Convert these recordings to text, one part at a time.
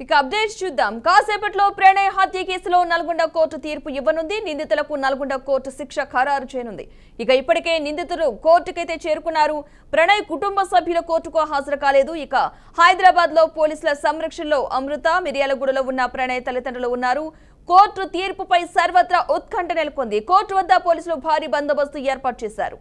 ఇక అప్డేట్స్ చూద్దాం. కాసేపట్లో ప్రణయ్ హత్య కేసులో నల్గొండ కోర్టు తీర్పు ఇవ్వనుంది. నిందితులకు నల్గొండ కోర్టు శిక్ష ఖరారు చేయనుంది. ఇక ఇప్పటికే నిందితులు కోర్టుకైతే చేరుకున్నారు. ప్రణయ్ కుటుంబ సభ్యుల కోర్టుకు హాజరు కాలేదు. ఇక హైదరాబాద్ లో పోలీసుల సంరక్షణలో అమృత, మిర్యాలగూడలో ఉన్న ప్రణయ్ తల్లిదండ్రులు ఉన్నారు. కోర్టు తీర్పుపై సర్వత్రా ఉత్కంఠ నెలకొంది. కోర్టు వద్ద పోలీసులు భారీ బందోబస్తు ఏర్పాటు చేశారు.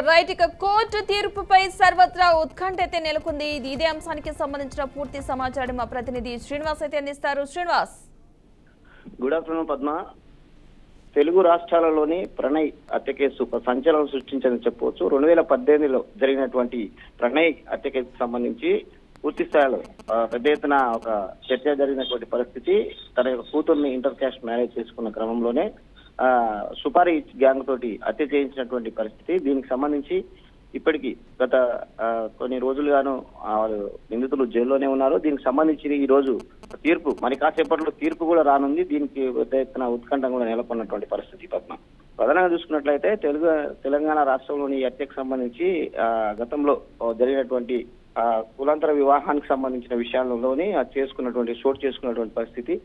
రైట్, ఇక కోర్టు తీర్పుపై సర్వత్రా ఉత్కంఠ అయితే నెలకొంది. ఇదే అంశానికి సంబంధించిన పూర్తి సమాచారం మా ప్రతినిధి శ్రీనివాస్ అయితే అందిస్తారు. Srinivas, good afternoon Padma. తెలుగు రాష్ట్రాలలోని ప్రణయ్ హత్య కేసు ఒక సంచలనం సృష్టించని చెప్పవచ్చు. 2018లో జరిగినటువంటి ప్రణయ్ హత్య కేసుకు సంబంధించి పూర్తి స్థాయిలో పెద్ద ఎత్తున ఒక చర్చ జరిగినటువంటి పరిస్థితి. తన యొక్క కూతుర్ని ఇంటర్ క్యాస్ట్ మ్యారేజ్ చేసుకున్న క్రమంలోనే సుపారీ గ్యాంగ్ తోటి హత్య చేయించినటువంటి పరిస్థితి. దీనికి సంబంధించి ఇప్పటికీ గత కొన్ని రోజులుగాను వాళ్ళు నిందితులు జైల్లోనే ఉన్నారు. దీనికి సంబంధించి ఈ రోజు తీర్పు, మరి కాసేపట్లో తీర్పు కూడా రానుంది. దీనికి పెద్ద ఎత్తున ఉత్కంఠ కూడా నెలకొన్నటువంటి పరిస్థితి పద్మ. ప్రధానంగా చూసుకున్నట్లయితే తెలంగాణ రాష్ట్రంలోని హత్యకు సంబంధించి గతంలో జరిగినటువంటి కులాంతర వివాహానికి సంబంధించిన విషయాల్లోని చోటు చేసుకున్నటువంటి పరిస్థితి.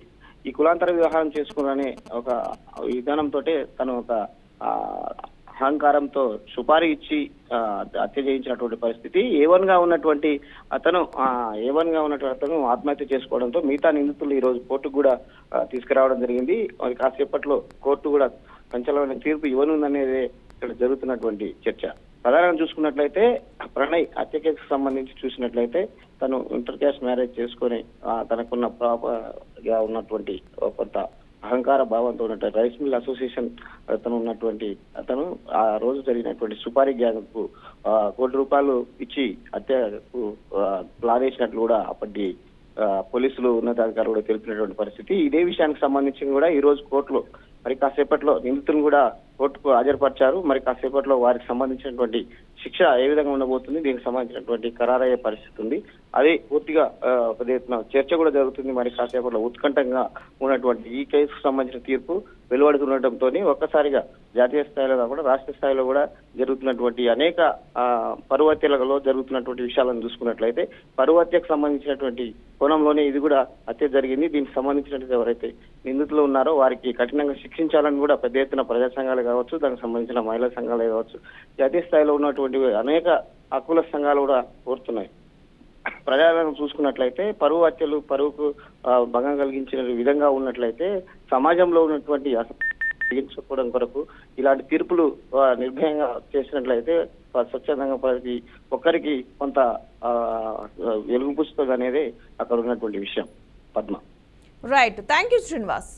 ఈ కులాంతర వివాహం చేసుకునే ఒక విధానంతో తను ఒక అహంకారంతో సుపారీ ఇచ్చి హత్య చేయించినటువంటి పరిస్థితి. ఏవన్ గా ఉన్నటువంటి అతను ఆత్మహత్య చేసుకోవడంతో మిగతా నిందితులు ఈ రోజు కోర్టుకు కూడా తీసుకురావడం జరిగింది. మరి కాసేపట్లో కోర్టు కూడా సంచలనమైన తీర్పు ఇవ్వనుందనేది ఇక్కడ జరుగుతున్నటువంటి చర్చ. ప్రధానంగా చూసుకున్నట్లయితే ప్రణయ్ హత్య కేసుకు సంబంధించి చూసినట్లయితే తను ఇంటర్ క్యాస్ట్ మ్యారేజ్ చేసుకొని తనకున్న ప్రాపర్గా ఉన్నటువంటి కొంత అహంకార భావంతో ఉన్నటువంటి రైస్ మిల్ అసోసియేషన్ అతను ఆ రోజు జరిగినటువంటి సుపారీ గ్యాంగ్ కు ₹1 ఇచ్చి హత్యకు ప్లాన్ వేసినట్లు కూడా అప్పటి పోలీసులు ఉన్నతాధికారులు కూడా తెలిపినటువంటి పరిస్థితి. ఇదే విషయానికి సంబంధించి కూడా ఈ రోజు కోర్టులో మరి కాసేపట్లో నిందితులను కూడా కోర్టుకు హాజరుపరిచారు. మరి కాసేపట్లో వారికి సంబంధించినటువంటి శిక్ష ఏ విధంగా ఉండబోతుంది, దీనికి సంబంధించినటువంటి ఖరారయ్యే పరిస్థితి ఉంది. అదే పూర్తిగా పెద్ద ఎత్తున చర్చ కూడా జరుగుతుంది. మరి కాసేపట్లో ఉత్కంఠంగా ఉన్నటువంటి ఈ కేసుకు సంబంధించిన తీర్పు వెలువడుతుండటంతో ఒక్కసారిగా జాతీయ స్థాయిలో కాకుండా రాష్ట్ర స్థాయిలో కూడా జరుగుతున్నటువంటి అనేక పరువు హత్యలలో జరుగుతున్నటువంటి విషయాలను చూసుకున్నట్లయితే పరువు హత్యకు సంబంధించినటువంటి కోణంలోనే ఇది కూడా హత్య జరిగింది. దీనికి సంబంధించినటువంటి ఎవరైతే నిందితులు ఉన్నారో వారికి కఠినంగా శిక్షించాలని కూడా పెద్ద ఎత్తున ప్రజా సంఘాలు కావచ్చు, దానికి సంబంధించిన మహిళా సంఘాలు కావచ్చు, జాతీయ స్థాయిలో ఉన్నటువంటి అనేక హక్కుల సంఘాలు కూడా కోరుతున్నాయి. ప్రజలను చూసుకున్నట్లయితే పరువు హత్యలు పరువుకు భంగం కలిగించిన విధంగా ఉన్నట్లయితే సమాజంలో ఉన్నటువంటి తగ్గించుకోవడం కొరకు ఇలాంటి తీర్పులు నిర్భయంగా చేసినట్లయితే స్వచ్ఛందంగా ప్రతి ఒక్కరికి కొంత వెలుగుపుస్తుంది అనేది అక్కడ ఉన్నటువంటి విషయం Padma. Right, thank you Srinivas.